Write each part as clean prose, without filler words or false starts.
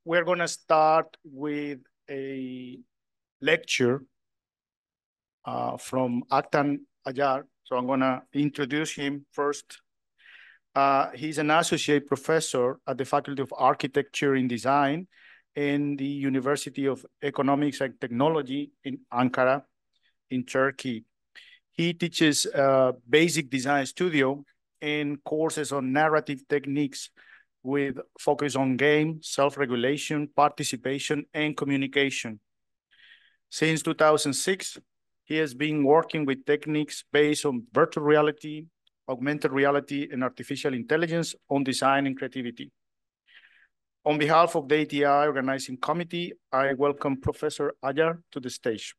We're going to start with a lecture from Aktan Ajar. So I'm going to introduce him first. He's an associate professor at the Faculty of Architecture and Design in the University of Economics and Technology in Ankara, in Turkey. He teaches basic design studio and courses on narrative techniques with focus on game, self-regulation, participation, and communication. Since 2006, he has been working with techniques based on virtual reality, augmented reality, and artificial intelligence on design and creativity. On behalf of the ATI organizing committee, I welcome Professor Ajar to the stage.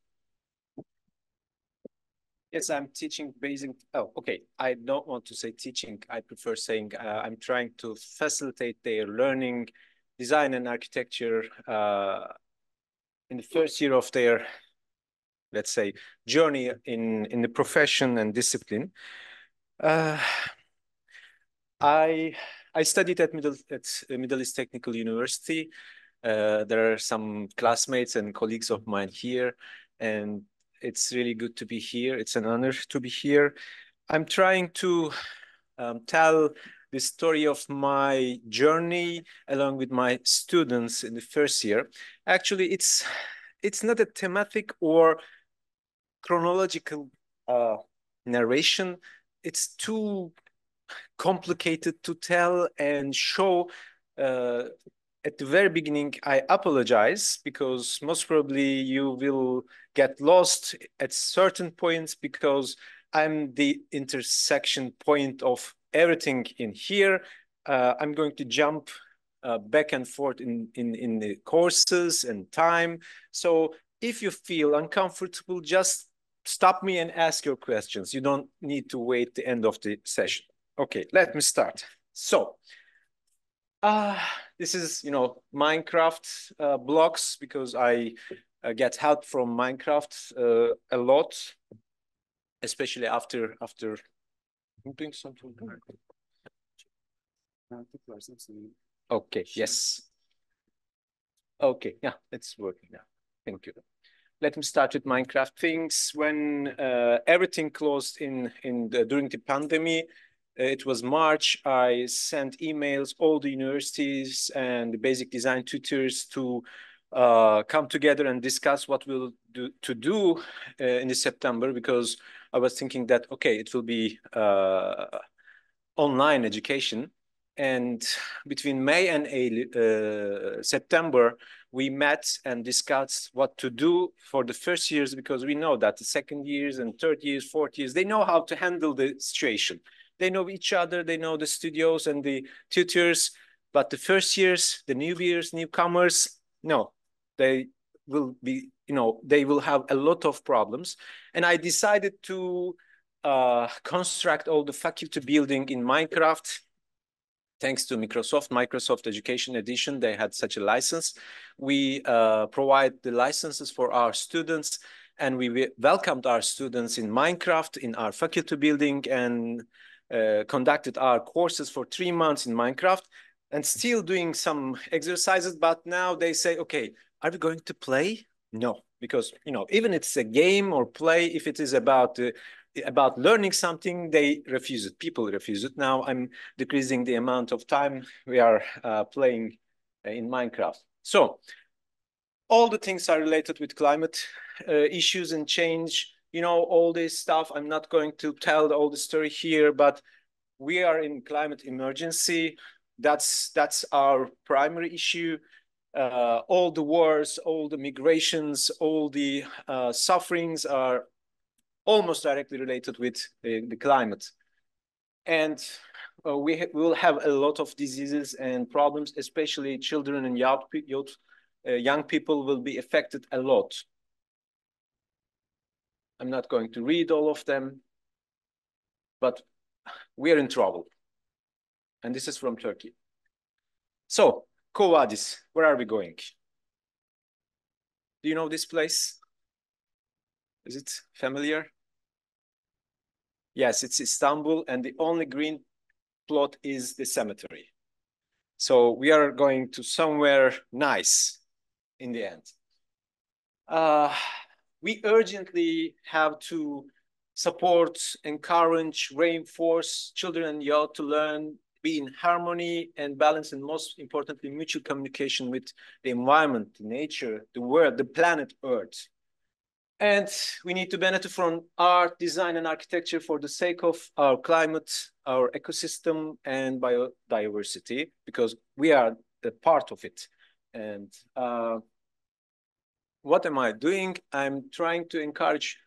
Yes, I'm teaching basic. Oh, okay. I don't want to say teaching. I prefer saying I'm trying to facilitate their learning, design and architecture in the first year of their, let's say, journey in the profession and discipline. I studied at Middle East Technical University. There are some classmates and colleagues of mine here, and it's really good to be here. It's an honor to be here. I'm trying to tell the story of my journey along with my students in the first year. Actually, it's not a thematic or chronological narration. It's too complicated to tell and show. At the very beginning, I apologize because most probably you will get lost at certain points because I'm the intersection point of everything in here. I'm going to jump back and forth in the courses and time. So if you feel uncomfortable, just stop me and ask your questions. You don't need to wait the end of the session. Okay, let me start. So, this is, Minecraft blocks because I get help from Minecraft a lot, especially after doing something. Okay, yes. Okay, yeah, it's working now. Thank you. Let me start with Minecraft things. When everything closed during the pandemic, it was March. I sent emails all the universities and the basic design tutors to come together and discuss what we'll do in the September, because I was thinking that okay, it will be online education. And between May and September, we met and discussed what to do for the first years, because we know that the second years and third years, fourth years, they know how to handle the situation. They know each other, they know the studios and the tutors, but the first years, the newcomers, no, they will be, they will have a lot of problems. And I decided to construct all the faculty building in Minecraft. Thanks to Microsoft Education Edition, they had such a license. We provide the licenses for our students, and we welcomed our students in Minecraft in our faculty building and conducted our courses for 3 months in Minecraft, and still doing some exercises. But now they say, okay, are we going to play? No, because, even it's a game or play, if it is about learning something, they refuse it. People refuse it. Now I'm decreasing the amount of time we are playing in Minecraft. So all the things are related with climate issues and change, all this stuff. I'm not going to tell all the story here, but we are in climate emergency. That's our primary issue. All the wars, all the migrations, all the sufferings are almost directly related with the climate. And we will have a lot of diseases and problems, especially children and young people will be affected a lot. I'm not going to read all of them, but we are in trouble. And this is from Turkey. So, Quo Vadis, where are we going? Do you know this place? Is it familiar? Yes, it's Istanbul, and the only green plot is the cemetery. So we are going to somewhere nice in the end. We urgently have to support, encourage, reinforce children and youth to learn, be in harmony and balance, and most importantly, mutual communication with the environment, the nature, the world, the planet Earth. And we need to benefit from art, design, and architecture for the sake of our climate, our ecosystem, and biodiversity, because we are the part of it. And what am I doing? I'm trying to encourage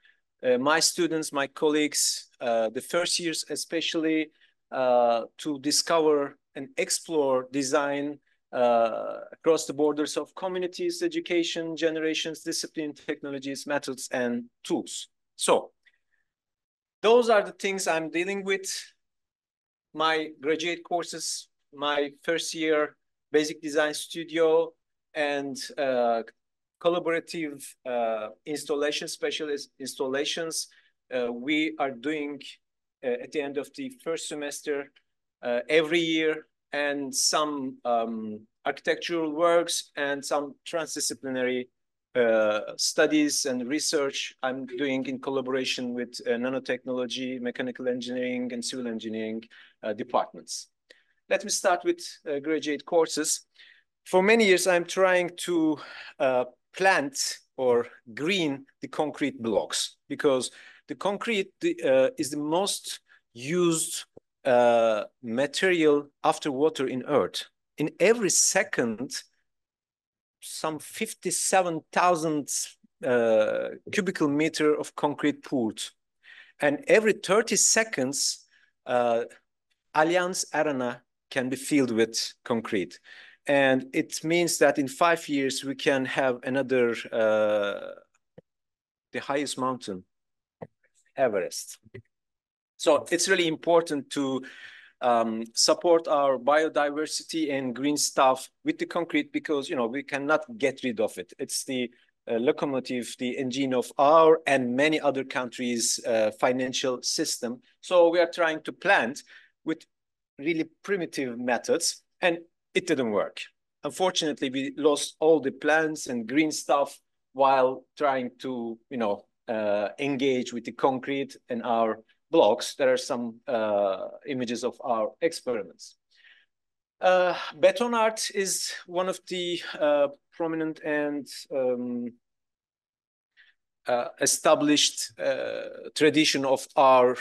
my students, my colleagues, the first years especially, to discover and explore design across the borders of communities, education, generations, discipline, technologies, methods, and tools. So those are the things I'm dealing with. My graduate courses, my first year basic design studio, and collaborative installation, specialist installations. We are doing at the end of the first semester every year, and some architectural works and some transdisciplinary studies and research I'm doing in collaboration with nanotechnology, mechanical engineering, and civil engineering departments. Let me start with graduate courses. For many years, I'm trying to plant or green the concrete blocks, because the concrete is the most used material after water in Earth. In every second, some 57,000 cubical meter of concrete poured. And every 30 seconds, Allianz Arena can be filled with concrete. And it means that in 5 years, we can have another, the highest mountain, Everest. So it's really important to support our biodiversity and green stuff with the concrete, because, you know, we cannot get rid of it. It's the locomotive, the engine of our and many other countries' financial system. So we are trying to plant with really primitive methods, and it didn't work. Unfortunately, we lost all the plants and green stuff while trying to, you know, engage with the concrete and our blocks. There are some images of our experiments. Beton art is one of the prominent and established tradition of our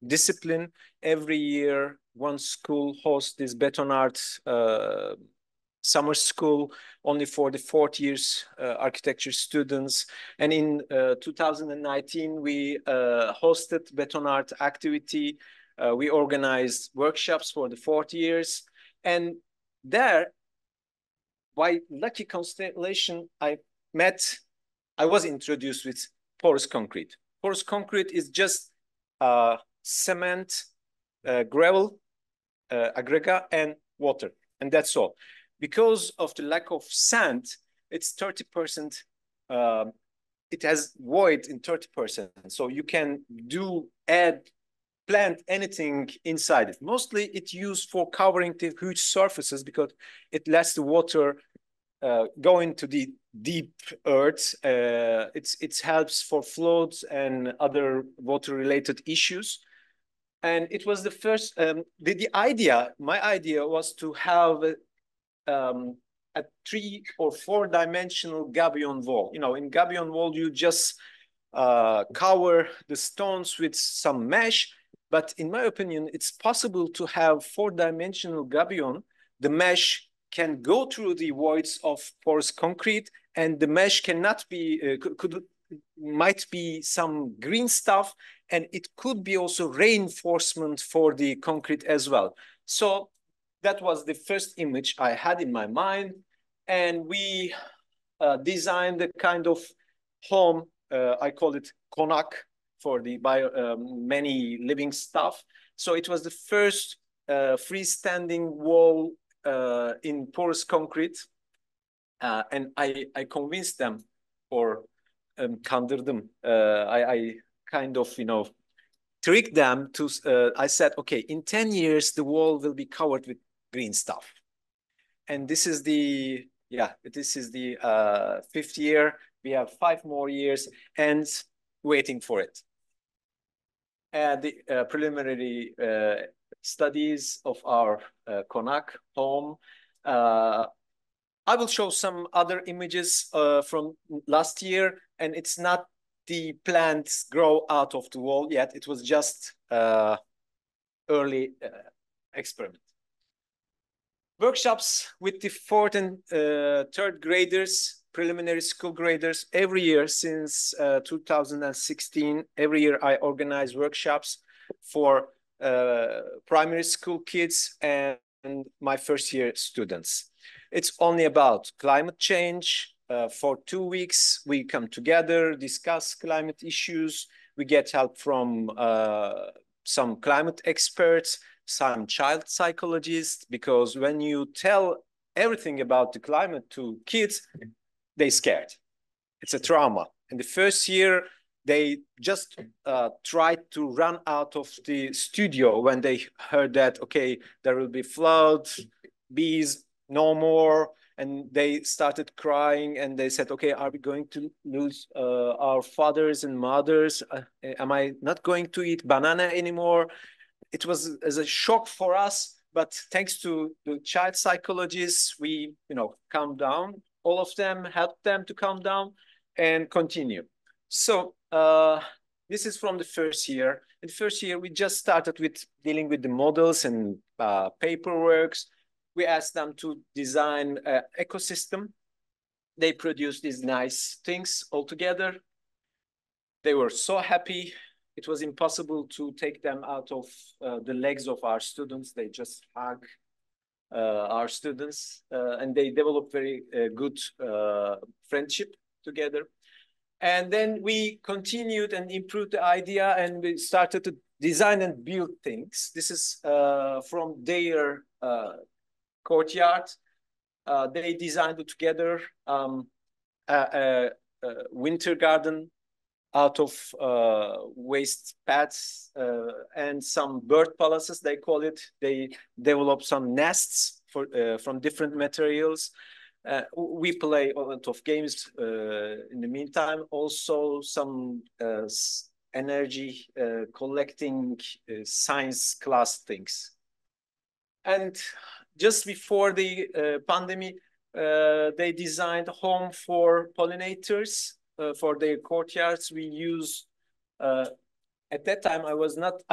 discipline. Every year, one school hosts this beton art summer school only for the 4th years architecture students. And in 2019, we hosted beton art activity. We organized workshops for the 4th years. And there, by lucky constellation, I was introduced with porous concrete. Porous concrete is just cement, gravel, aggregate, and water, and that's all. Because of the lack of sand, it's 30%, it has void in 30%. So you can plant anything inside it. Mostly it's used for covering the huge surfaces, because it lets the water go into the deep earth. It helps for floods and other water-related issues. And it was the first, my idea was to have a 3 or 4 dimensional gabion wall. You know, in gabion wall, you just cover the stones with some mesh. But in my opinion, it's possible to have 4-dimensional gabion. The mesh can go through the voids of porous concrete, and the mesh cannot be, might be some green stuff, and it could be also reinforcement for the concrete as well. So that was the first image I had in my mind. And we designed a kind of home, I call it konak, for the many living stuff. So it was the first freestanding wall in porous concrete. And I convinced them, or kandırdım. I kind of, you know, tricked them to, I said, okay, in 10 years, the wall will be covered with green stuff. And this is the, fifth year. We have 5 more years and waiting for it. The preliminary studies of our CONAC home. I will show some other images from last year, and it's not the plants grow out of the wall yet. It was just early experiment. Workshops with the 4th and 3rd graders, preliminary school graders, every year since 2016. Every year I organize workshops for primary school kids and my first year students. It's only about climate change. For 2 weeks, we come together, discuss climate issues. We get help from some climate experts, some child psychologists, because when you tell everything about the climate to kids, they're scared. It's a trauma. In the first year, they just tried to run out of the studio when they heard that, okay, there will be floods, bees, no more. And they started crying and they said, okay, are we going to lose our fathers and mothers? Am I not going to eat banana anymore? It was as a shock for us, but thanks to the child psychologists, we, calm down. All of them helped them to calm down and continue. So this is from the first year. In the first year, we just started with dealing with the models and paperworks. We asked them to design an ecosystem. They produced these nice things all together. They were so happy. It was impossible to take them out of the legs of our students. They just hug our students, and they developed very good friendship together. And then we continued and improved the idea, and we started to design and build things. This is from their courtyard. They designed it together, a winter garden out of waste pads and some bird palaces, they call it. They develop some nests from different materials. We play a lot of games in the meantime. Also some energy collecting science class things. And just before the pandemic, they designed a home for pollinators. For their courtyards. We use, at that time, I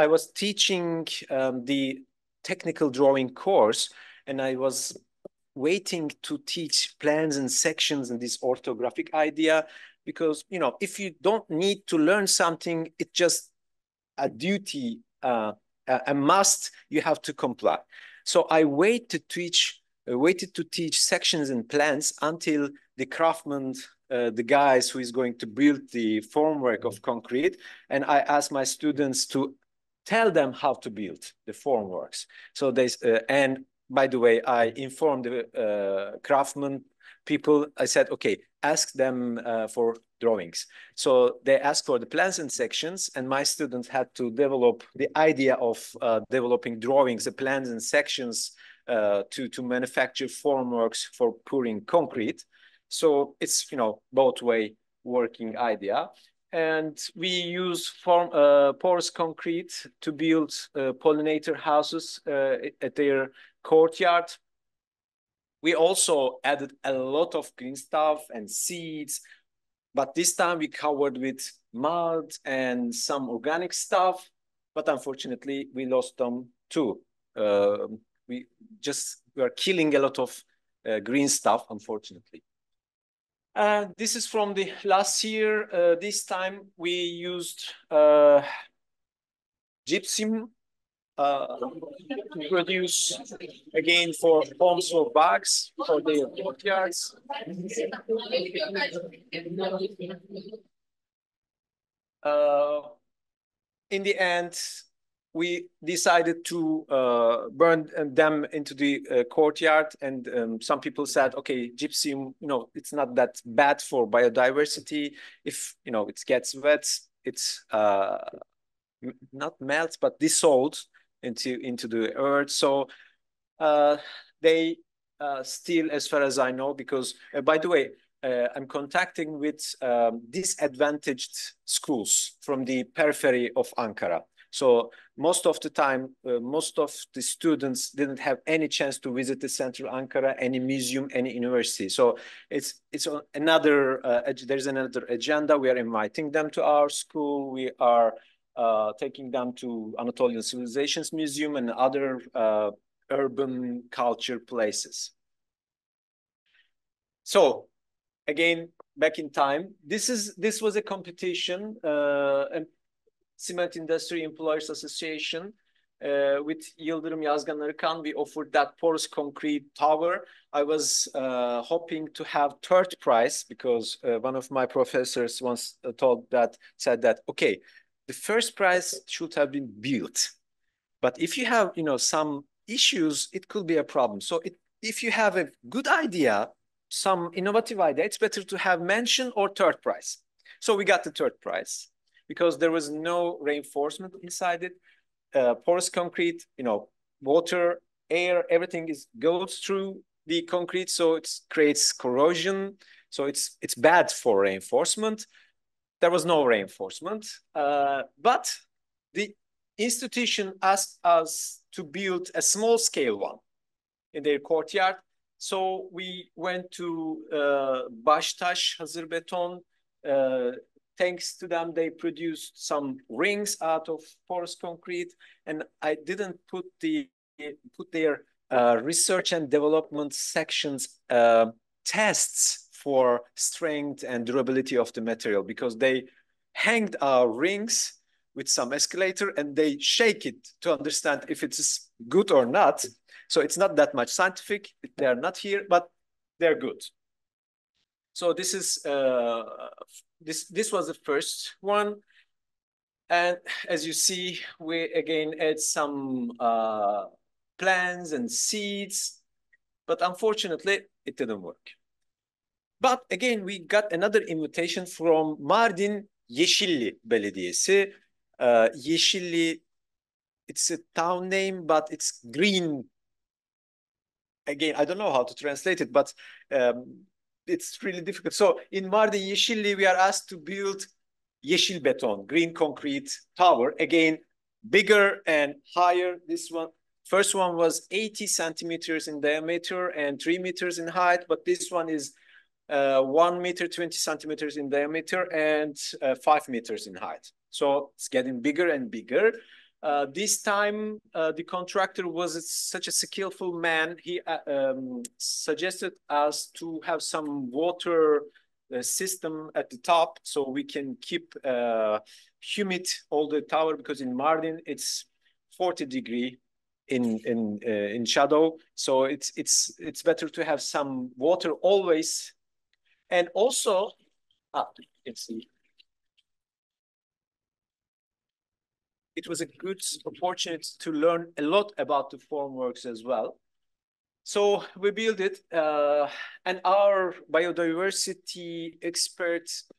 was teaching the technical drawing course, and I was waiting to teach plans and sections and this orthographic idea, because, if you don't need to learn something, it's just a duty, a must, you have to comply. So I waited to teach sections and plans until the craftsman, the guys who is going to build the formwork of concrete. And I asked my students to tell them how to build the formworks. So they, and by the way, I informed the craftsman people. I said, okay, ask them for drawings. So they asked for the plans and sections, and my students had to develop the idea of developing drawings, the plans and sections to manufacture formworks for pouring concrete. So it's, both way working idea. And we use porous concrete to build pollinator houses at their courtyard. We also added a lot of green stuff and seeds, but this time we covered with mud and some organic stuff, but unfortunately we lost them too. We are killing a lot of green stuff, unfortunately. This is from the last year. This time we used gypsum to produce, again, for homes for bugs, for their courtyards. In the end, we decided to burn them into the courtyard, and some people said, okay, gypsum, it's not that bad for biodiversity. If it gets wet, it's not melts but dissolved into the earth. So they still, as far as I know, because by the way, I'm contacting with disadvantaged schools from the periphery of Ankara. So most of the time, most of the students didn't have any chance to visit the central Ankara, any museum, any university. So it's another, there's another agenda. We are inviting them to our school. We are taking them to Anatolian Civilizations Museum and other urban culture places. So again, back in time, this was a competition, Cement Industry Employers Association with Yıldırım Yazgan Arıkan. We offered that porous concrete tower. I was hoping to have third prize because one of my professors once said that, okay, the first prize should have been built. But if you have, some issues, it could be a problem. So if you have a good idea, some innovative idea, it's better to have mention or third prize. So we got the third prize because there was no reinforcement inside it. Porous concrete, water, air, everything goes through the concrete, so it creates corrosion. So it's bad for reinforcement. There was no reinforcement, but the institution asked us to build a small scale one in their courtyard. So we went to Baştaş Hazır Beton. Thanks to them, they produced some rings out of porous concrete, and I didn't put their research and development sections tests for strength and durability of the material, because they hanged our rings with some escalator and they shake it to understand if it's good or not. So it's not that much scientific. They are not here, but they're good. So this is this was the first one, and as you see, we again add some plants and seeds, but unfortunately it didn't work. But again, we got another invitation from Mardin Yeşilli Belediyesi. Yeşilli, it's a town name, but it's green. Again, I don't know how to translate it, but it's really difficult. So in Mardin Yeşilli, we are asked to build Yeşil Beton, green concrete tower. Again, bigger and higher. This one, first one was 80 centimeters in diameter and 3 meters in height, but this one is 1 meter, 20 centimeters in diameter and 5 meters in height. So it's getting bigger and bigger. This time, the contractor was such a skillful man. He suggested us to have some water system at the top so we can keep humid all the tower, because in Mardin it's 40 degree in shadow. So it's better to have some water always. And also, you can see, it was a good opportunity to learn a lot about the formworks as well. So we built it, and our biodiversity experts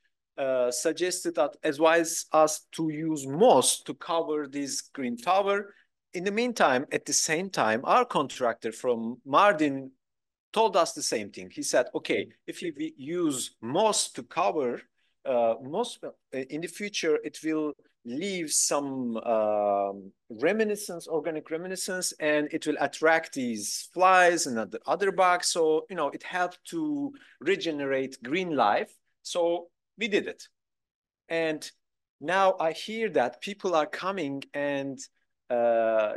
suggested that advise us to use moss to cover this green tower. In the meantime, at the same time, our contractor from Mardin told us the same thing. He said, okay, if we use moss to cover, moss in the future, it will leave some organic reminiscence, and it will attract these flies and other bugs. So, it helped to regenerate green life. So we did it. And now I hear that people are coming and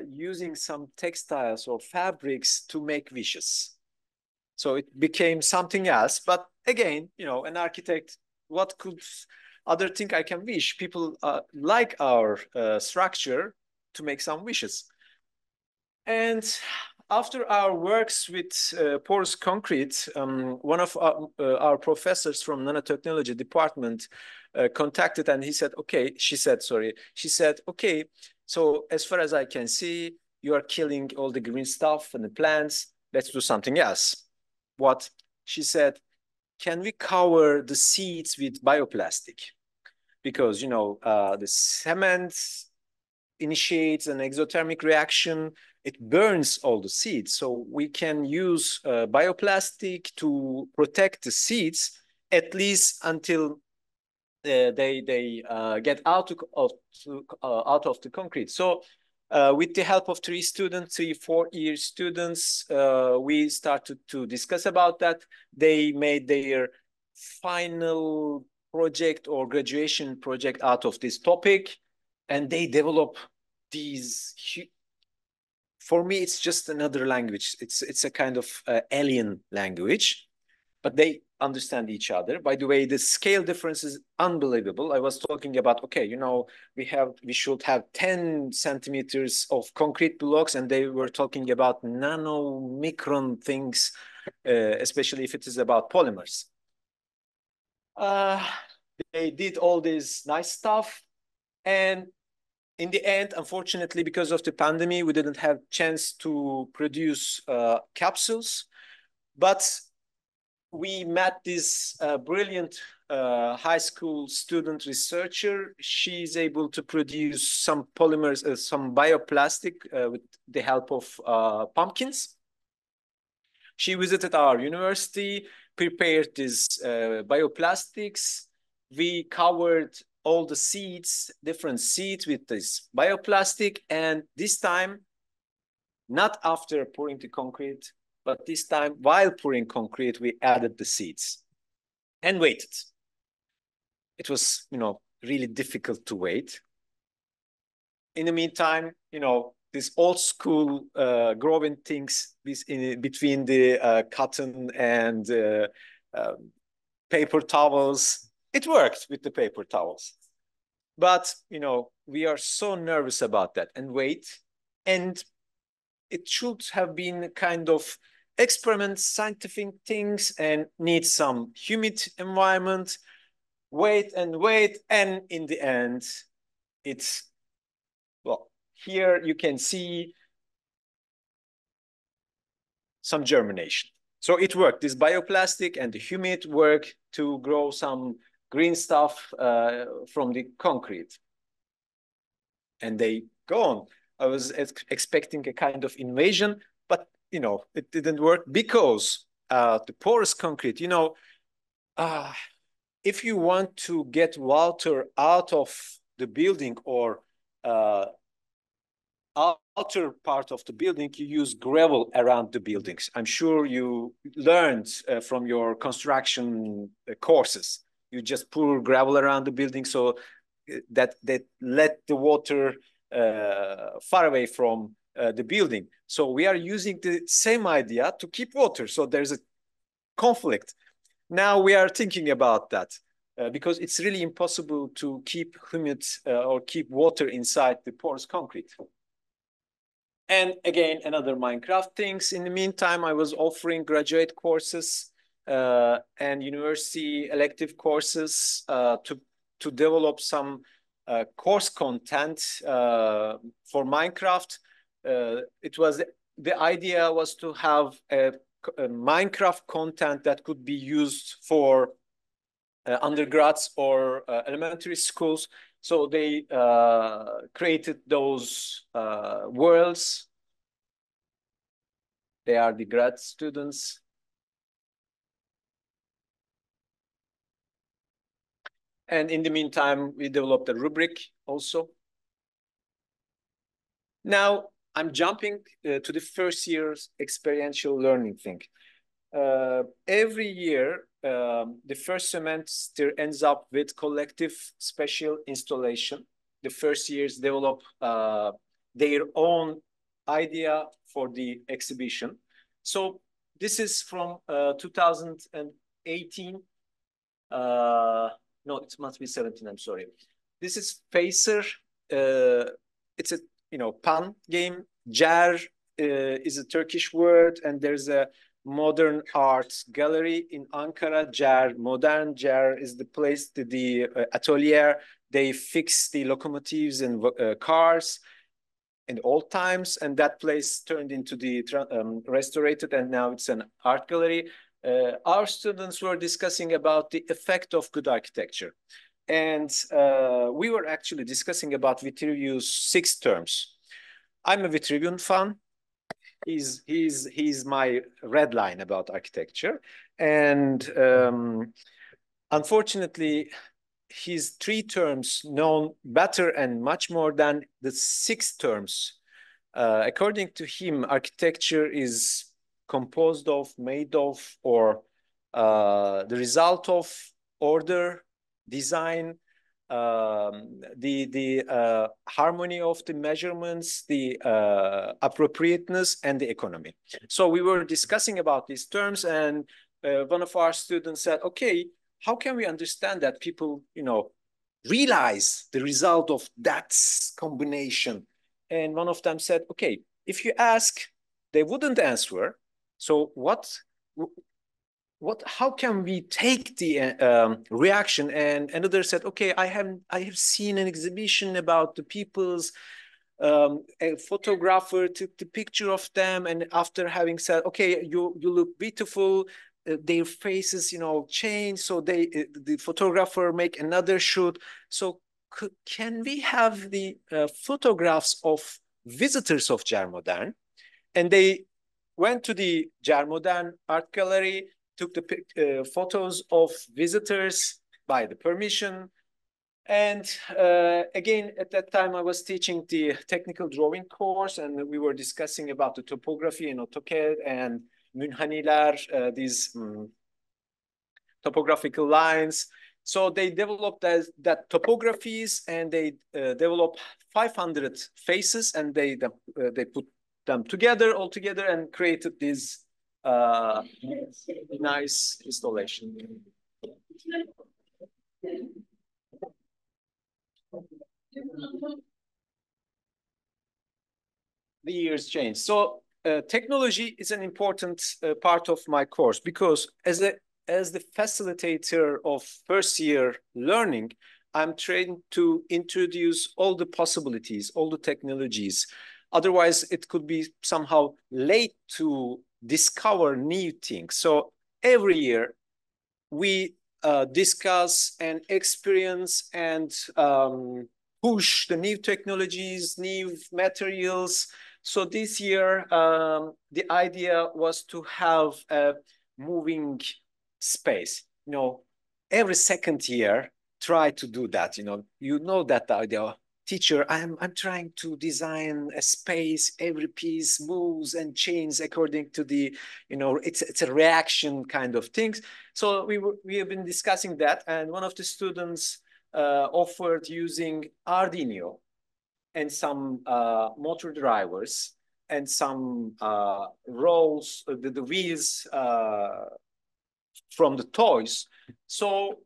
using some textiles or fabrics to make wishes. So it became something else. But again, an architect, what could other thing I can wish? People like our structure to make some wishes. And after our works with porous concrete, one of our professors from nanotechnology department contacted, and he said, okay, she said, okay, so as far as I can see, you are killing all the green stuff and the plants. Let's do something else. What? She said, can we cover the seeds with bioplastic? Because, the cement initiates an exothermic reaction. it burns all the seeds. So we can use bioplastic to protect the seeds at least until they get out of the concrete. So with the help of 4-year students, we started to discuss about that. They made their final project or graduation project out of this topic, and they develop these. For me, it's just another language. It's a kind of alien language, but they understand each other. By the way, the scale difference is unbelievable. I was talking about, okay, you know, we should have 10 centimeters of concrete blocks, and they were talking about nanomicron things, especially if it is about polymers. They did all this nice stuff, and in the end, unfortunately, because of the pandemic, we didn't have chance to produce capsules, but we met this brilliant high school student researcher. She's able to produce some polymers, some bioplastic with the help of pumpkins. She visited our university, prepared these bioplastics. We covered all the seeds, different seeds with this bioplastic. And this time, not after pouring the concrete, but this time while pouring concrete, we added the seeds and waited. It was, you know, really difficult to wait. In the meantime, you know, this old school growing things between the cotton and paper towels. It worked with the paper towels. But, you know, we are so nervous about that and wait. And it should have been kind of experiment, scientific things, and need some humid environment. Wait and wait. And in the end, it's, well, here you can see some germination. So it worked. This bioplastic and the humid work to grow some green stuff from the concrete. And they go on. I was expecting a kind of invasion, but, you know, it didn't work because the porous concrete, you know, if you want to get water out of the building or outer part of the building, you use gravel around the buildings. I'm sure you learned from your construction courses. You just pour gravel around the building so that let the water far away from the building. So we are using the same idea to keep water. So there's a conflict. Now we are thinking about that because it's really impossible to keep humid or keep water inside the porous concrete. And again, another Minecraft things. In the meantime, I was offering graduate courses and university elective courses to develop some course content for Minecraft. The idea was to have a Minecraft content that could be used for undergrads or elementary schools. So they created those worlds. They are the grad students. And in the meantime, we developed a rubric also. Now I'm jumping to the first year's experiential learning thing. Every year, the first semester ends up with collective special installation. The first years develop their own idea for the exhibition. So this is from 2018. No, it must be 17, I'm sorry. This is Facer. It's a, you know, pan game. Jar is a Turkish word, and there's a modern art gallery in Ankara. Jar, modern Jar is the place, the atelier. They fix the locomotives and cars in old times, and that place turned into the restorated, and now it's an art gallery. Our students were discussing about the effect of good architecture. And we were actually discussing about Vitruvius' 6 terms. I'm a Vitruvian fan. he's my red line about architecture. And unfortunately, his 3 terms known better and much more than the 6 terms. According to him, architecture is composed of, made of, or the result of order, design, the harmony of the measurements, the appropriateness, and the economy. So we were discussing about these terms, and one of our students said, okay, how can we understand that people, realize the result of that combination? And one of them said, okay, if you ask, they wouldn't answer. So how can we take the reaction? And another said, okay, I have seen an exhibition about the people's, a photographer took the picture of them, and after having said, okay, you look beautiful, their faces, change. So the photographer make another shoot. So can we have the photographs of visitors of Germodern? And they went to the Germodern art gallery, took the photos of visitors by the permission. And again, at that time, I was teaching the technical drawing course, and we were discussing about the topography in AutoCAD and Münhaniler, these topographical lines. So they developed that topographies, and they developed 500 faces, and they put them together, all together, and created this nice installation. The years change. So technology is an important part of my course, because as the facilitator of first year learning, I'm trained to introduce all the possibilities, all the technologies. Otherwise, it could be somehow late to discover new things. So every year we discuss and experience and push the new technologies, new materials. So this year, the idea was to have a moving space. Every second year, try to do that. That the idea. Teacher, I'm trying to design a space. Every piece moves and changes according to the, it's a reaction kind of things. So we have been discussing that, and one of the students offered using Arduino and some motor drivers and some rolls, the wheels from the toys. So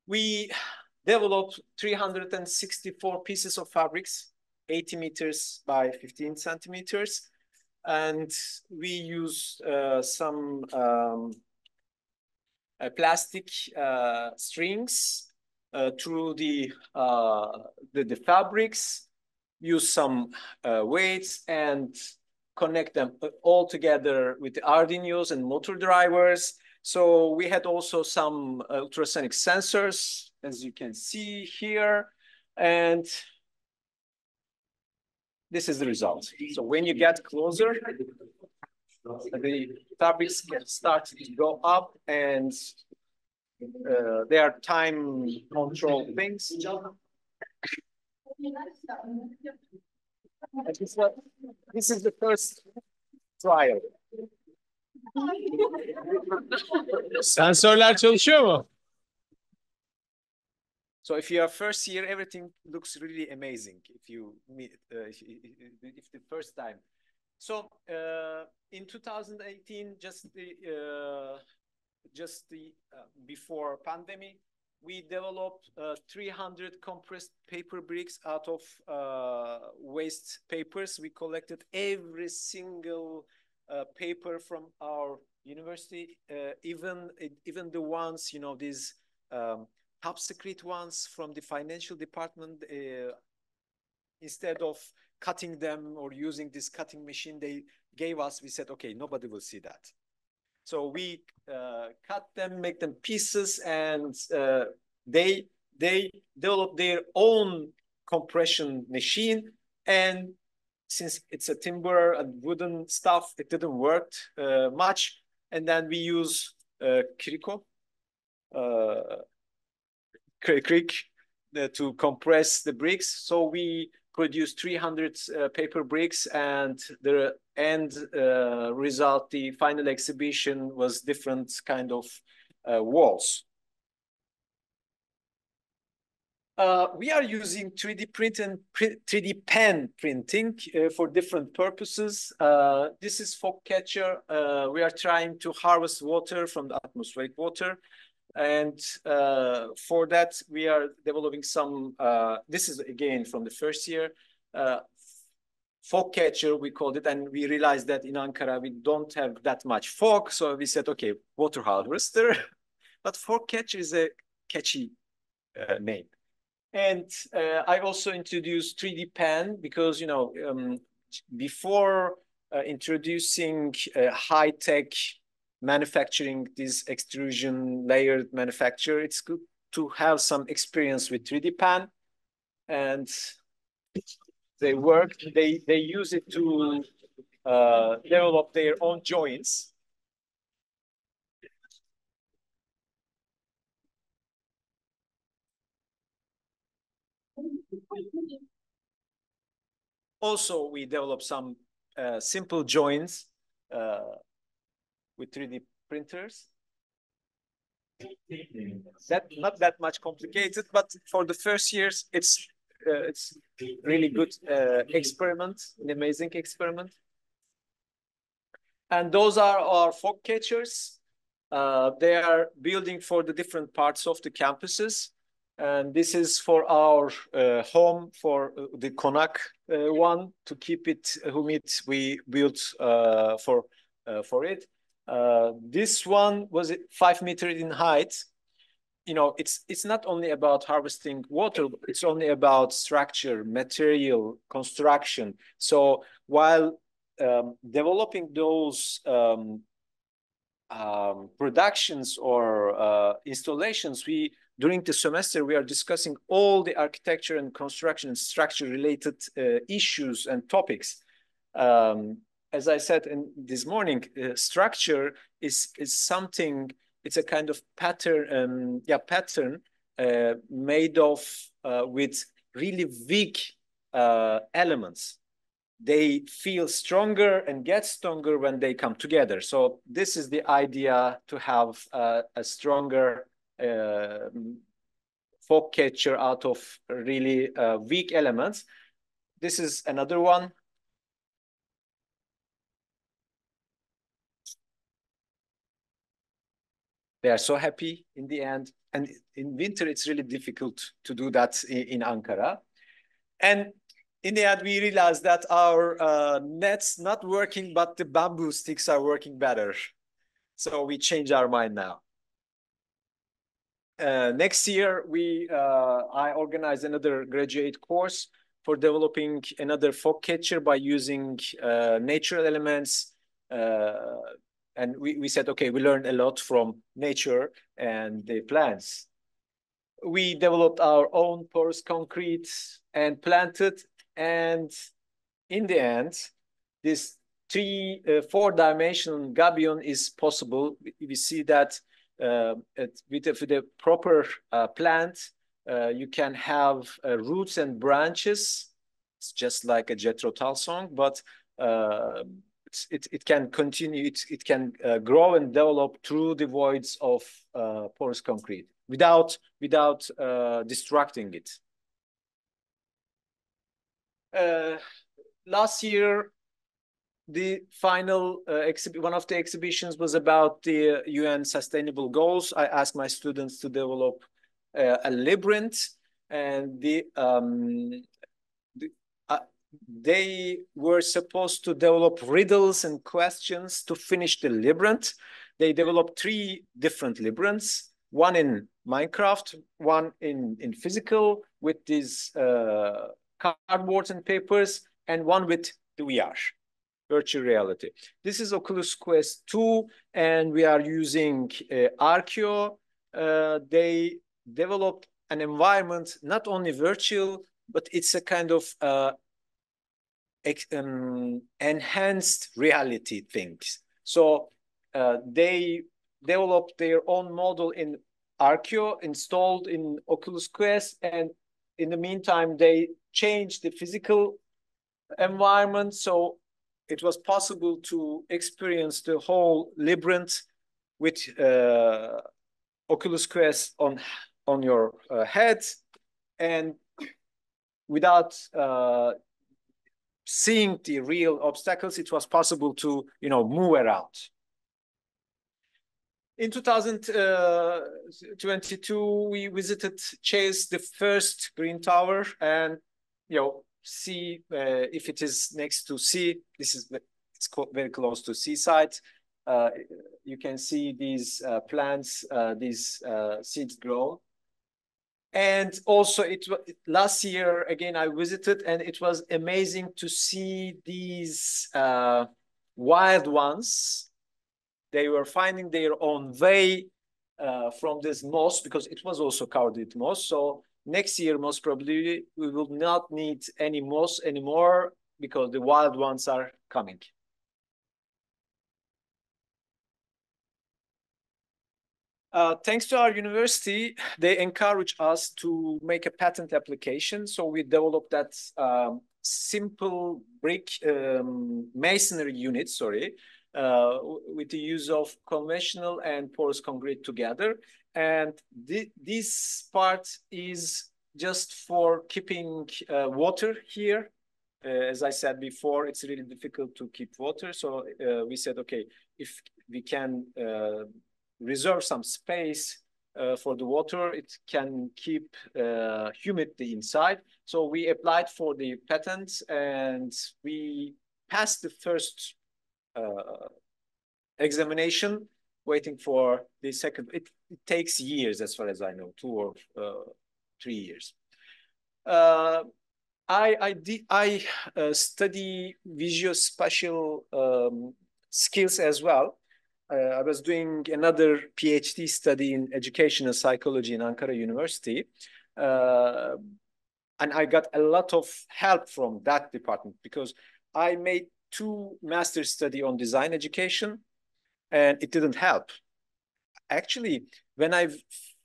we developed 364 pieces of fabrics, 80 meters by 15 centimeters. And we used some plastic strings through the fabrics, use some weights, and connect them all together with the Arduinos and motor drivers. So we had also some ultrasonic sensors, as you can see here. And this is the result. So when you get closer, the fabrics can start to go up, and they are time control things. This is the first trial. Sensörler çalışıyor mu? So if you are first year, everything looks really amazing if you meet if the first time. So in 2018, just before pandemic, we developed 300 compressed paper bricks out of waste papers. We collected every single paper from our university, even the ones, these top secret ones from the financial department. Instead of cutting them or using this cutting machine they gave us, we said, okay, nobody will see that. So we cut them, make them pieces, and they developed their own compression machine, and since it's a timber and wooden stuff, it didn't work much. And then we use Kriko, Creek to compress the bricks. So we produced 300 paper bricks, and the end result, the final exhibition, was different kind of walls. We are using 3D print and 3D pen printing for different purposes. This is fog catcher. We are trying to harvest water from the atmospheric water. And for that, we are developing some, this is again from the first year, fog catcher, we called it. And we realized that in Ankara, we don't have that much fog. So we said, okay, water harvester. But fog catcher is a catchy name. And I also introduced 3D pen because, before introducing high-tech manufacturing, this extrusion layered manufacture, it's good to have some experience with 3D pen. And they work, they use it to develop their own joints. Also, we develop some simple joints with 3D printers. Not that much complicated, but for the first years, it's really good experiment, an amazing experiment. And those are our fog catchers. They are building for the different parts of the campuses. And this is for our home, for the Konak one, to keep it humid. We built for it. This one was 5 meters in height. It's not only about harvesting water, it's only about structure, material, construction. So while developing those productions or installations, during the semester, we are discussing all the architecture and construction and structure related issues and topics. As I said this morning, structure is something, it's a kind of pattern, made of with really weak elements. They feel stronger and get stronger when they come together. So this is the idea, to have a stronger fog catcher out of really weak elements. This is another one. They are so happy in the end. And in winter, it's really difficult to do that in Ankara. And in the end, we realized that our net's not working, but the bamboo sticks are working better. So we changed our mind now. Next year, I organized another graduate course for developing another fog catcher by using natural elements. And we said, okay, we learned a lot from nature and the plants. We developed our own porous concrete and planted. And in the end, this 4-dimensional gabion is possible. We see that with the proper plant, you can have roots and branches. It's just like a Jethro Tull song, but it can continue. It can grow and develop through the voids of porous concrete without distracting it. Last year, the final one of the exhibitions was about the UN Sustainable Goals. I asked my students to develop a labyrinth, and they were supposed to develop riddles and questions to finish the labyrinth. They developed 3 different labyrinths, one in Minecraft, one in physical with these cardboards and papers, and one with the VR, virtual reality. This is Oculus Quest 2, and we are using Arkio. They developed an environment, not only virtual, but it's a kind of enhanced reality things. So they developed their own model in Arkio, installed in Oculus Quest, and in the meantime, they changed the physical environment. So it was possible to experience the whole labyrinth with Oculus Quest on your head, and without seeing the real obstacles, it was possible to move around. In 2022, we visited Chase, the first Green Tower, and see if it is next to sea. It's very close to seaside. You can see these plants, these seeds grow. And also, last year again I visited, and it was amazing to see these wild ones. They were finding their own way from this moss, because it was also covered with moss. So next year, most probably, we will not need any moss anymore because the wild ones are coming. Thanks to our university, they encourage us to make a patent application. So we developed that simple brick masonry unit, with the use of conventional and porous concrete together. And this part is just for keeping water here. As I said before, it's really difficult to keep water. So we said, okay, if we can reserve some space for the water, it can keep humidity inside. So we applied for the patent, and we passed the first examination, waiting for the second. It takes years, as far as I know, 2 or 3 years. I study visuospatial skills as well. I was doing another PhD study in educational psychology in Ankara University. And I got a lot of help from that department, because I made 2 master's study on design education, and it didn't help. Actually, when I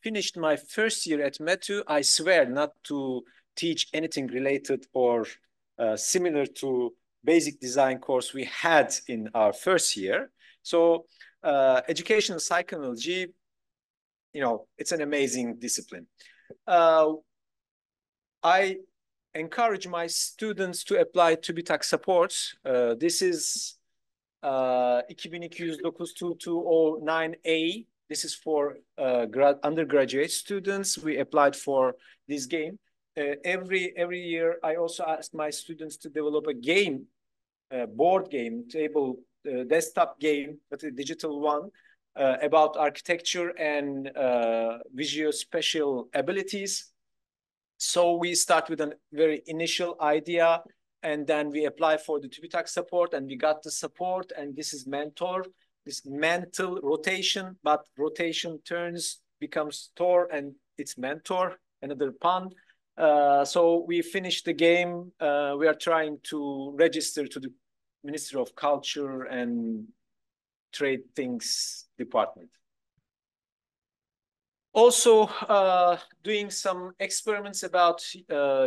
finished my first year at METU, I swear not to teach anything related or similar to basic design course we had in our first year. So educational psychology, it's an amazing discipline. I encourage my students to apply TÜBİTAK support. This is 2209A. This is for undergraduate students. We applied for this game. Every year, I also ask my students to develop a game, board game, desktop game, but a digital one, about architecture and visuospatial abilities. So we start with a very initial idea, and then we apply for the TÜBİTAK support, and we got the support, and this is mentor, this mental rotation, but rotation becomes tor, and it's mentor, another pun. So we finished the game. We are trying to register to the Ministry of Culture and Trade Things Department. Also doing some experiments about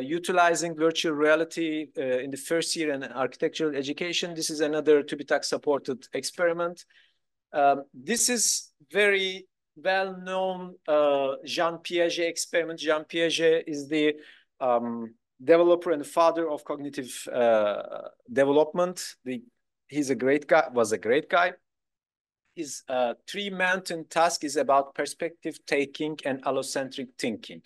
utilizing virtual reality in the first year in architectural education. This is another TÜBİTAK supported experiment. This is very well-known Jean Piaget experiment. Jean Piaget is the developer and father of cognitive development. He's a great guy, was a great guy. His 3 mountain task is about perspective taking and allocentric thinking.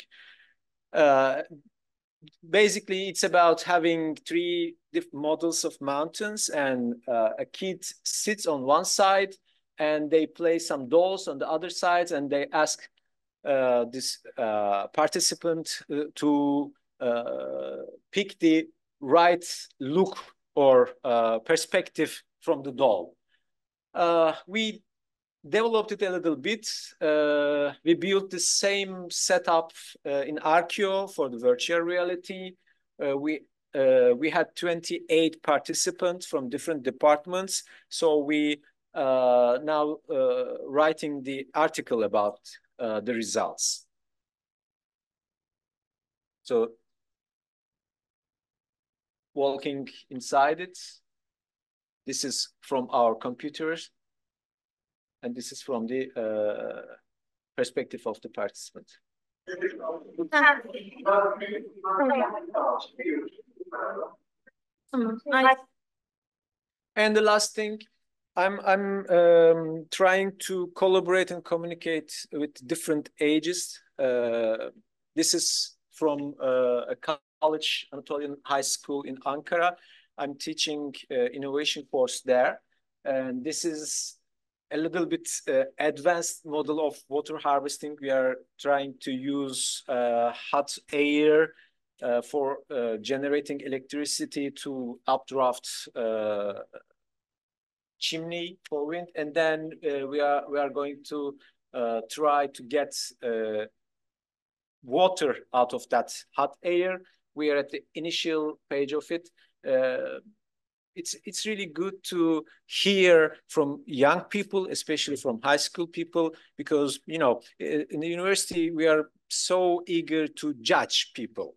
Basically, it's about having 3 different models of mountains, and a kid sits on one side, and they play some dolls on the other side, and they ask this participant to pick the right look or perspective from the doll. We developed it a little bit. We built the same setup in Arkio for the virtual reality. We we had 28 participants from different departments. So we now writing the article about the results. So walking inside it, this is from our computers, and this is from the perspective of the participant. And the last thing, I'm trying to collaborate and communicate with different ages. This is from a college, Anatolian High School in Ankara. I'm teaching innovation course there, and this is a little bit advanced model of water harvesting. We are trying to use hot air for generating electricity to updraft chimney for wind, and then we are going to try to get water out of that hot air. We are at the initial page of it. It's really good to hear from young people, especially from high school people, because in the university we are so eager to judge people.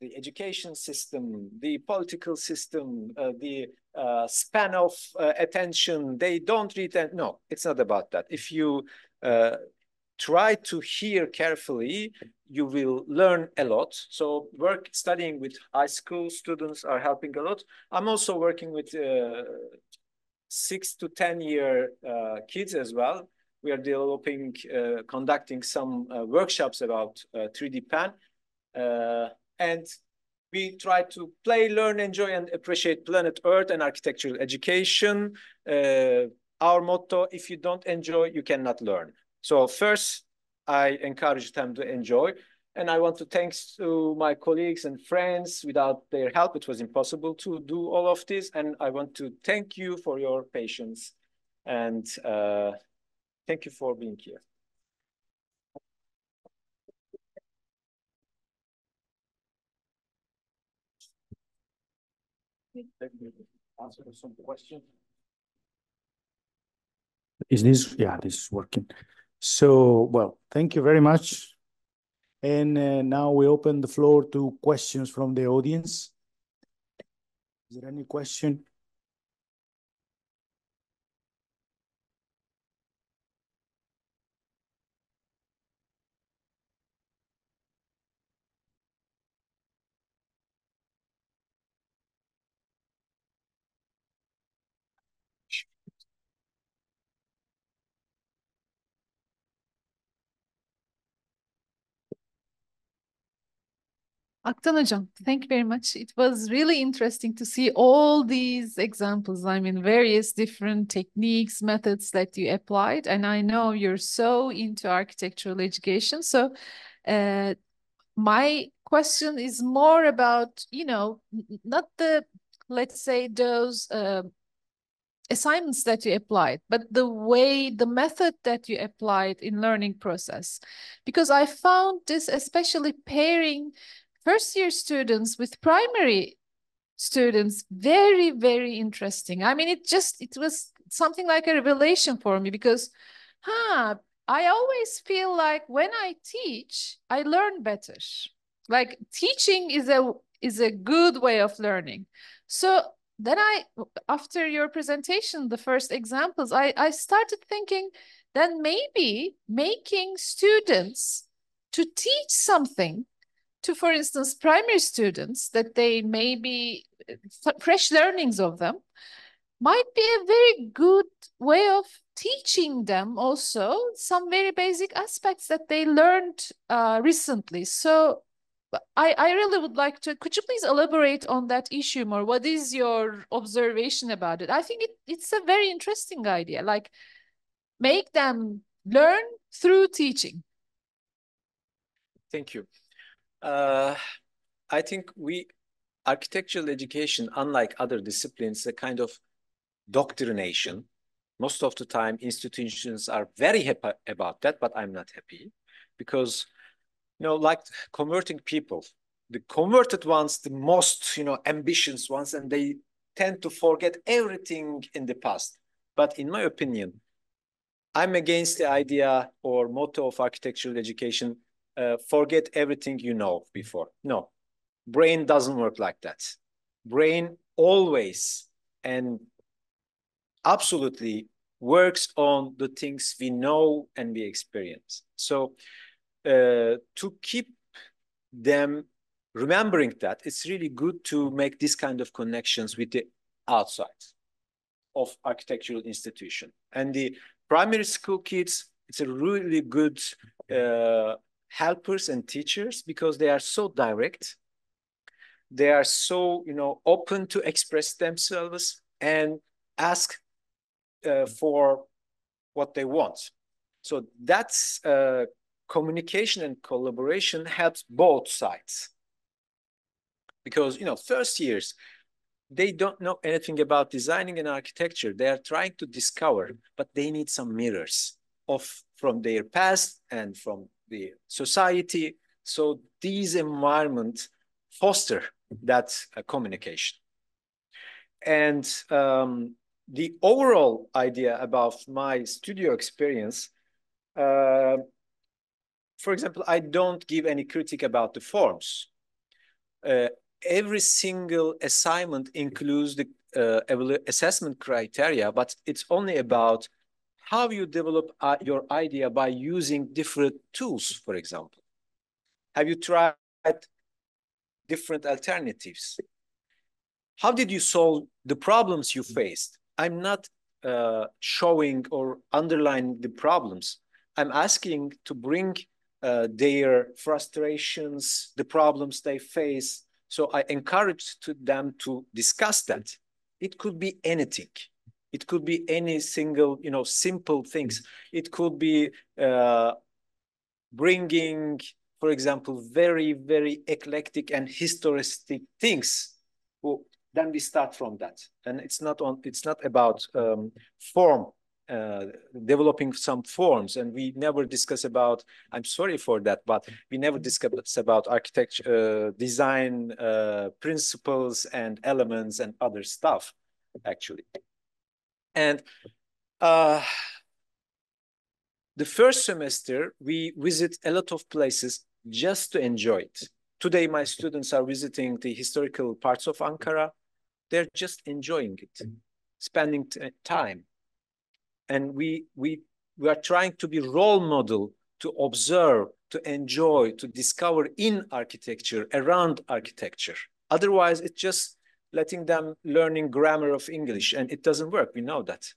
The education system, the political system, the span of attention. They don't read. No, it's not about that. If you try to hear carefully, you will learn a lot. So studying with high school students are helping a lot. I'm also working with 6 to 10 year kids as well. We are developing, conducting some workshops about 3D pen. And we try to play, learn, enjoy, and appreciate planet Earth and architectural education. Our motto, if you don't enjoy, you cannot learn. So first, I encourage them to enjoy. And I want to thank to my colleagues and friends. Without their help, it was impossible to do all of this. And I want to thank you for your patience. And thank you for being here. Answer some questions. Is this, yeah, this is working. So, well, thank you very much. And now we open the floor to questions from the audience. Is there any question? Aktan Hocam, thank you very much. It was really interesting to see all these examples. I mean, various different techniques, methods that you applied. And I know you're so into architectural education. So my question is more about, not the, let's say, those assignments that you applied, but the method that you applied in learning process. Because I found this, especially pairing first year students with primary students, very, very interesting. I mean, it was something like a revelation for me, because I always feel like when I teach, I learn better. Like teaching is a good way of learning. So then after your presentation, the first examples, I started thinking then maybe making students to teach something to, for instance, primary students that they may be fresh learnings of them might be a very good way of teaching them also some very basic aspects that they learned recently. So I really would like to, could you please elaborate on that issue more? What is your observation about it? I think it's a very interesting idea, like make them learn through teaching. Thank you. I think architectural education, unlike other disciplines, a kind of doctrination. Most of the time, institutions are very happy about that, but I'm not happy because, like converting people. the converted ones, the most, ambitious ones, and they tend to forget everything in the past. But in my opinion, I'm against the idea or motto of architectural education, forget everything you know before. No, brain doesn't work like that. Brain always and absolutely works on the things we know and we experience. So to keep them remembering that, it's really good to make this kind of connections with the outside of architectural institution. And the primary school kids, it's a really good helpers and teachers because they are so direct. They are so, open to express themselves and ask for what they want. So that's communication and collaboration helps both sides. Because, first years, they don't know anything about designing and architecture. They are trying to discover, but they need some mirrors from their past and from the society. So these environments foster that communication. And the overall idea about my studio experience, for example, I don't give any critique about the forms. Every single assignment includes the assessment criteria, but it's only about how you develop your idea by using different tools, for example. Have you tried different alternatives? How did you solve the problems you faced? I'm not showing or underlining the problems. I'm asking to bring their frustrations, the problems they face. So I encourage them to discuss that. It could be anything. It could be any single, simple things. It could be bringing, for example, very, very eclectic and historicistic things. Then we start from that. And it's not about form, developing some forms. And we never discuss about, I'm sorry for that, but we never discuss about architecture, design principles and elements and other stuff, actually. And the first semester, we visit a lot of places just to enjoy it. Today, my students are visiting the historical parts of Ankara. They're just enjoying it, spending time. And we are trying to be role model, to observe, to enjoy, to discover in architecture, around architecture. Otherwise, it's just letting them learning grammar of English, and it doesn't work. We know that.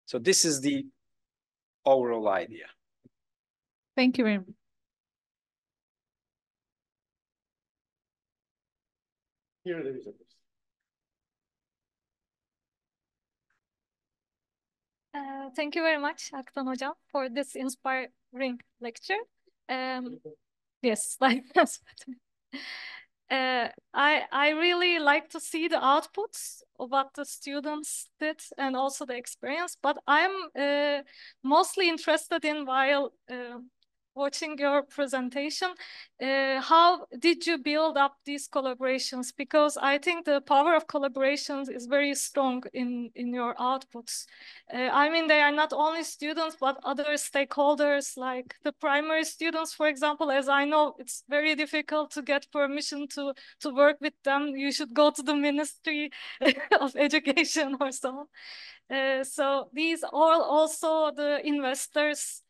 So this is the overall idea. Thank you very much. Here there is a question. Thank you very much, Aktan Hocam, for this inspiring lecture. Yes, like I really like to see the outputs of what the students did and also the experience, but I'm mostly interested in while watching your presentation, how did you build up these collaborations? Because I think the power of collaborations is very strong in your outputs. I mean, they are not only students, but other stakeholders, like the primary students, for example. As I know, it's very difficult to get permission to work with them. You should go to the Ministry of Education or so. So these are also the investors,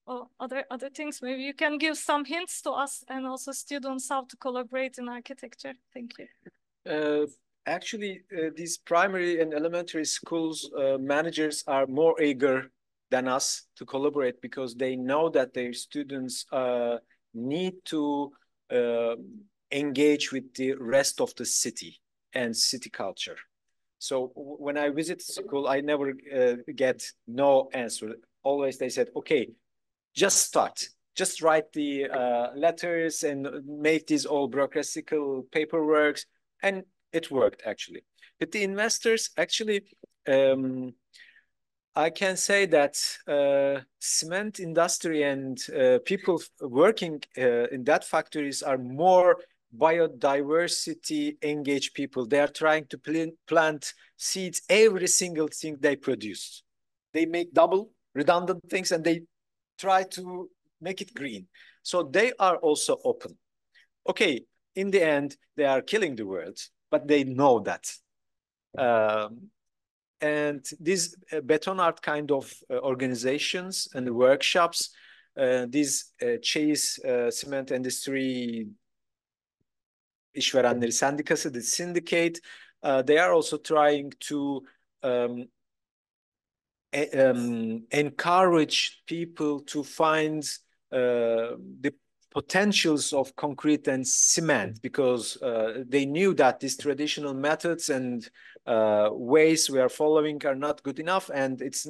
or other things. Maybe you can give some hints to us and also students how to collaborate in architecture. Thank you. Actually, these primary and elementary schools managers are more eager than us to collaborate because they know that their students need to engage with the rest of the city and city culture. So when I visit school, I never get no answer. Always they said, okay, just start. Just write the letters and make these all bureaucratical paperwork. And it worked, actually. But the investors, actually, I can say that cement industry and people working in that factories are more biodiversity engaged people. They are trying to plant seeds every single thing they produce. They make double redundant things and they try to make it green. So they are also open. Okay, in the end, they are killing the world, but they know that. And these beton art kind of organizations and workshops, these Çeyiz Cement Endüstri İşverenleri Sendikası, the syndicate, they are also trying to encourage people to find the potentials of concrete and cement, because they knew that these traditional methods and ways we are following are not good enough, and it's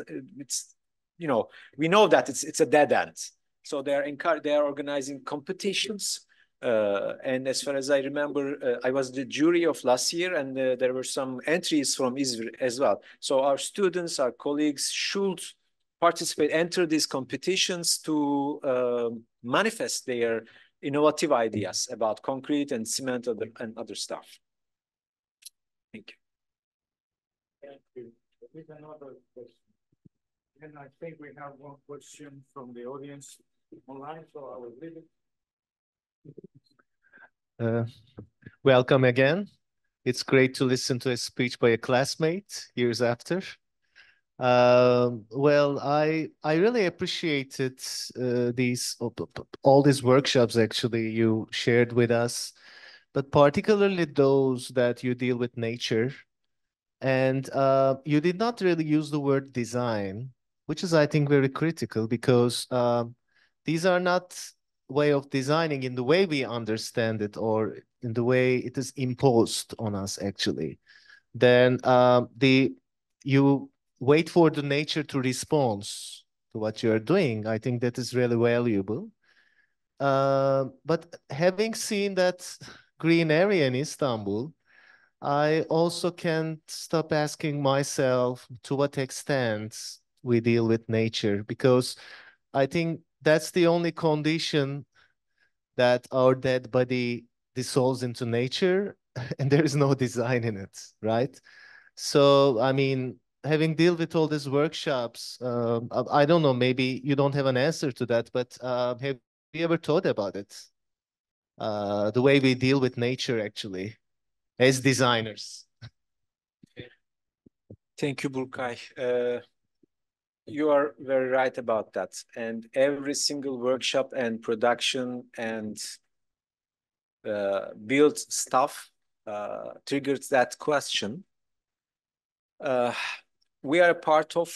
you know, we know that it's a dead end. So they are organizing competitions. And as far as I remember, I was the jury of last year, and there were some entries from Izmir as well. So our students, our colleagues should participate, enter these competitions to manifest their innovative ideas about concrete and cement and other stuff. Thank you. Thank you. Here's another question. And I think we have one question from the audience online, so I will read it. Welcome again. It's great to listen to a speech by a classmate years after. Well, I really appreciated all these workshops actually you shared with us, but particularly those that you deal with nature. And you did not really use the word design, which is, I think, very critical, because these are not way of designing in the way we understand it or in the way it is imposed on us, actually. Then you wait for the nature to respond to what you're doing. I think that is really valuable. But having seen that green area in Istanbul, I also can't stop asking myself to what extent we deal with nature, because I think that's the only condition that our dead body dissolves into nature and there is no design in it, right? So, I mean, having dealt with all these workshops, I don't know, maybe you don't have an answer to that, but have you ever thought about it? The way we deal with nature, actually, as designers. Thank you, Burkay. You are very right about that. And every single workshop and production and build stuff triggers that question. We are a part of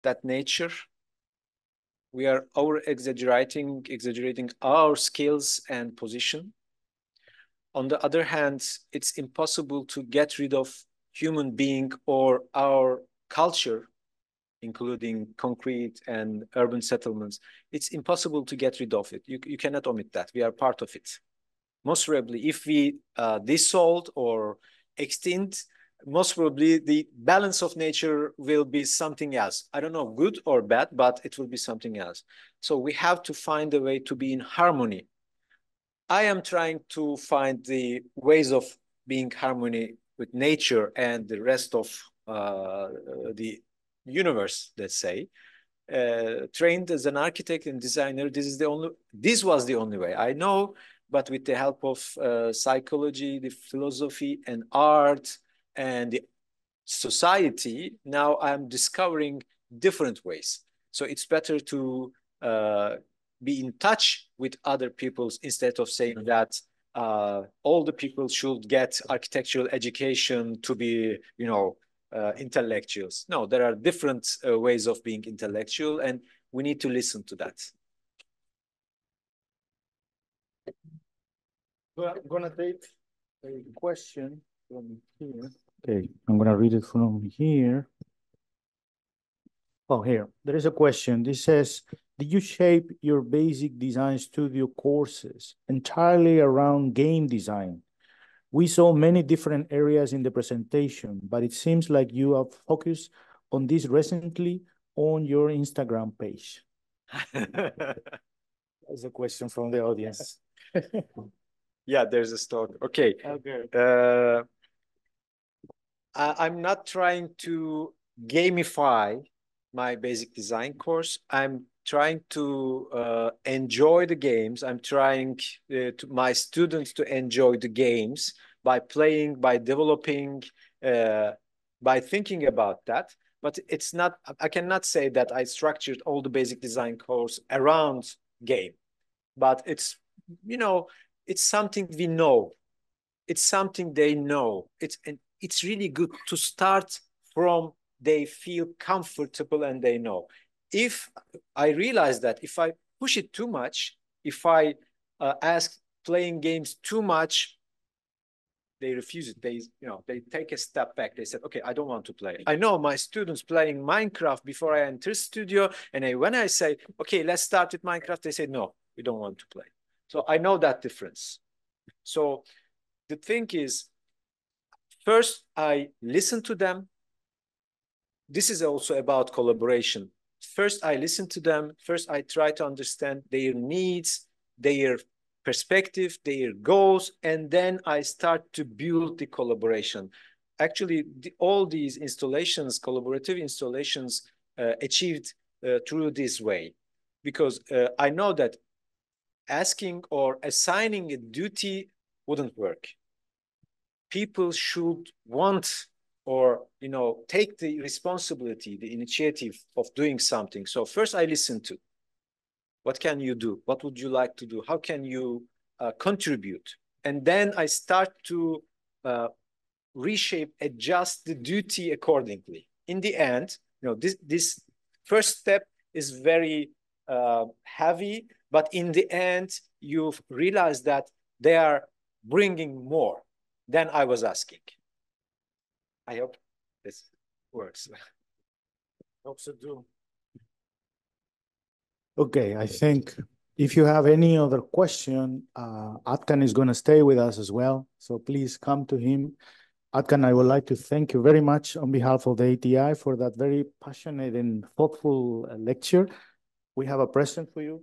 that nature. We are exaggerating our skills and position. On the other hand, it's impossible to get rid of human being or our culture, including concrete and urban settlements. It's impossible to get rid of it. You cannot omit that. We are part of it. Most probably, if we dissolved or extinct, most probably the balance of nature will be something else. I don't know, good or bad, but it will be something else. So we have to find a way to be in harmony. I am trying to find the ways of being harmony with nature and the rest of the universe, let's say. Trained as an architect and designer, this was the only way. I know, but with the help of psychology, the philosophy and art and the society, now I'm discovering different ways. So it's better to be in touch with other peoples instead of saying that all the people should get architectural education to be, you know, intellectuals. No, there are different ways of being intellectual, and we need to listen to that. Well, I'm gonna take a question from here. Okay, I'm gonna read it from here. Oh, here, there is a question. This says, did you shape your basic design studio courses entirely around game design? We saw many different areas in the presentation, but it seems like you have focused on this recently on your Instagram page? That's a question from the audience. Yeah, there's a story. Okay. Okay. I'm not trying to gamify my basic design course. I'm trying to enjoy the games. I'm trying to my students to enjoy the games by playing, by developing, by thinking about that. But it's not, I cannot say that I structured all the basic design course around game. But it's, you know, it's something we know. It's something they know. It's really good to start from they feel comfortable and they know. If I realize that if I push it too much, if I ask playing games too much, they refuse it. They take a step back. They said, okay, I don't want to play. I know my students playing Minecraft before I enter studio. And when I say, okay, let's start with Minecraft, they say, no, we don't want to play. So I know that difference. So the thing is, first, I listen to them. This is also about collaboration. First, I listen to them. First, I try to understand their needs, their perspective, their goals, and then I start to build the collaboration. Actually, all these installations, collaborative installations, achieved through this way. Because I know that asking or assigning a duty wouldn't work. People should want or take the responsibility, the initiative of doing something. So first I listen to what can you do? What would you like to do? How can you contribute? And then I start to reshape, adjust the duty accordingly. In the end, this first step is very heavy, but in the end, you've realized that they are bringing more than I was asking. I hope this works. Hope so too. Okay, I think if you have any other question, Atkan is going to stay with us as well. So please come to him. Atkan, I would like to thank you very much on behalf of the ATI for that very passionate and thoughtful lecture. We have a present for you.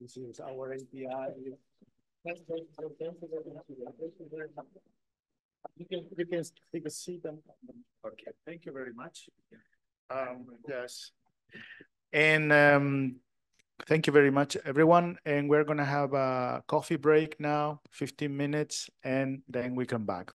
This is our ATI. You can take a seat. Okay, thank you very much. Yes. And thank you very much, everyone. And we're going to have a coffee break now, 15 minutes, and then we come back.